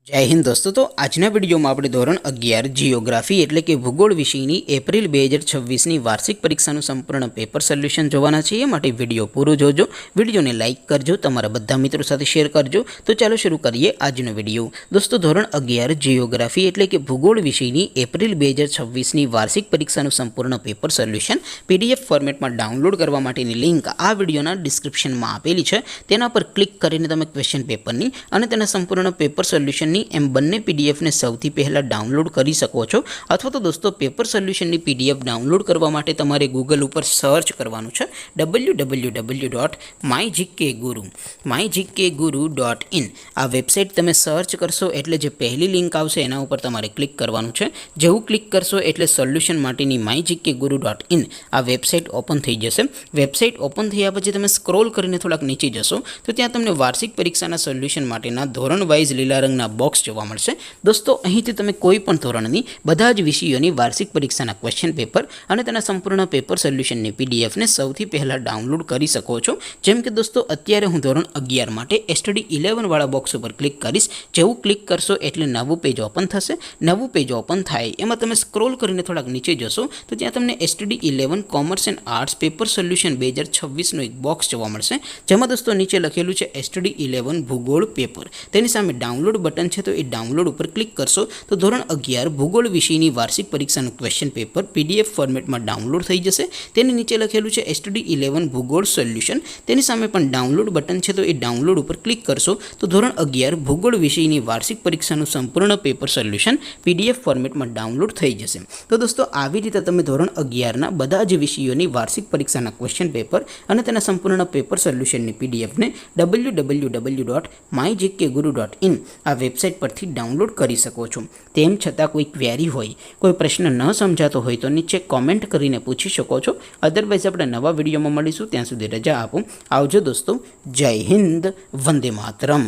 जय हिंद दोस्तों। तो आजना विडियो में આપણે ધોરણ 11 જીઓગ્રાફી એટલે કે ભૂગોળ વિષયની એપ્રિલ 2026 ની વાર્ષિક પરીક્ષાનું સંપૂર્ણ પેપર સોલ્યુશન જોવાના છે। એ માટે વિડિયો પૂરો જોજો, વિડિયોને લાઈક કરજો, તમારા બધા મિત્રો સાથે શેર કરજો। તો ચાલો શરૂ કરીએ આજનો વિડિયો। દોસ્તો ધોરણ 11 જીઓગ્રાફી એટલે કે ભૂગોળ વિષયની એપ્રિલ 2026 ની વાર્ષિક પરીક્ષાનું સંપૂર્ણ પેપર સોલ્યુશન પીડીએફ ફોર્મેટમાં ડાઉનલોડ કરવા માટેની લિંક આ વિડિયોના ડિસ્ક્રિપ્શનમાં આપેલી છે। તેના પર ક્લિક કરીને તમે ક્વેશ્ચન પેપરની અને તેના સંપૂર્ણ પેપર સોલ્યુશન एम बने पीडीएफ ने सौथी पहला डाउनलॉड करी सको छो। अथवा तो दोस्तों पेपर सोल्यूशन पीडीएफ डाउनलॉड करवा माटे तमारे गूगल पर सर्च करवानुं छे www.mygkguru.in। आ वेबसाइट तमे सर्च करशो एटले जे पहली लिंक आवशे एना उपर तमारे क्लिक करवानुं छे। जेवुं क्लिक करशो एटले सोल्यूशन माटेनी mygkguru.in आ वेबसाइट ओपन थई जशे। वेबसाइट ओपन थया पछी तमे स्क्रॉल करीने थोड़ाक नीचे जशो तो त्यां तमने वार्षिक परीक्षाना सोल्यूशन माटेना धोरण वाइज लीला रंगना बॉक्स जोवा मळशे। दोस्तों અહીંથી તમે કોઈ પણ ધોરણની બધા જ વિષયોની વાર્ષિક પરીક્ષાના ક્વેશ્ચન પેપર અને તેના સંપૂર્ણ પેપર સોલ્યુશનની પીડીએફ ને સૌથી પહેલા ડાઉનલોડ કરી શકો છો। જેમ કે દોસ્તો અત્યારે હું ધોરણ 11 માટે સ્ટડી 11 વાળા બોક્સ ઉપર ક્લિક કરીશ। જેવું ક્લિક કરશો એટલે નવું પેજ ઓપન થશે। નવું પેજ ઓપન થાય એમાં તમે સ્ક્રોલ કરીને થોડાક નીચે જશો તો ત્યાં તમને study 11 commerce and arts paper solution 2026 નો એક બોક્સ જોવા મળશે। જેમાં દોસ્તો નીચે લખેલું છે સ્ટડી 11 ભૂગોળ પેપર। તેની સામે ડાઉનલોડ बटन है तो ये डाउनलॉड पर क्लिक करशो तो धोरण 11 भूगोल विषय वार्षिक परीक्षा क्वेश्चन पेपर पीडीएफ फॉर्मेट में डाउनलॉड थई जशे। तेनी नीचे लखेलू है स्टडी 11 भूगोल सोल्यूशन। तेनी सामे पण डाउनलॉड बटन है तो ये डाउनलॉड पर क्लिक करशो तो धोरण 11 भूगोल विषय वार्षिक परीक्षा संपूर्ण पेपर सोल्यूशन पीडीएफ फॉर्मेट में डाउनलॉड थई जशे। तो दोस्तों આવી રીતે તમે ધોરણ 11 ના બધા જ વિષયોની વાર્ષિક પરીક્ષાના ક્વેશ્ચન પેપર અને તેના સંપૂર્ણ પેપર સોલ્યુશનની પીડીએફ ને www.mygkguru.in आ वेबसाइट पर डाउनलॉड कर सको छो। तेम छतां कोई क्वेरी होय, कोई प्रश्न न समझातो होय तो नीचे कॉमेंट करीने पूछी शको छो। अदरवाइज आपणे नवा विडियो में मळीशुं, त्यां सुधी रजा आपो। आवजो दोस्तों। जय हिंद, वंदे मातरम।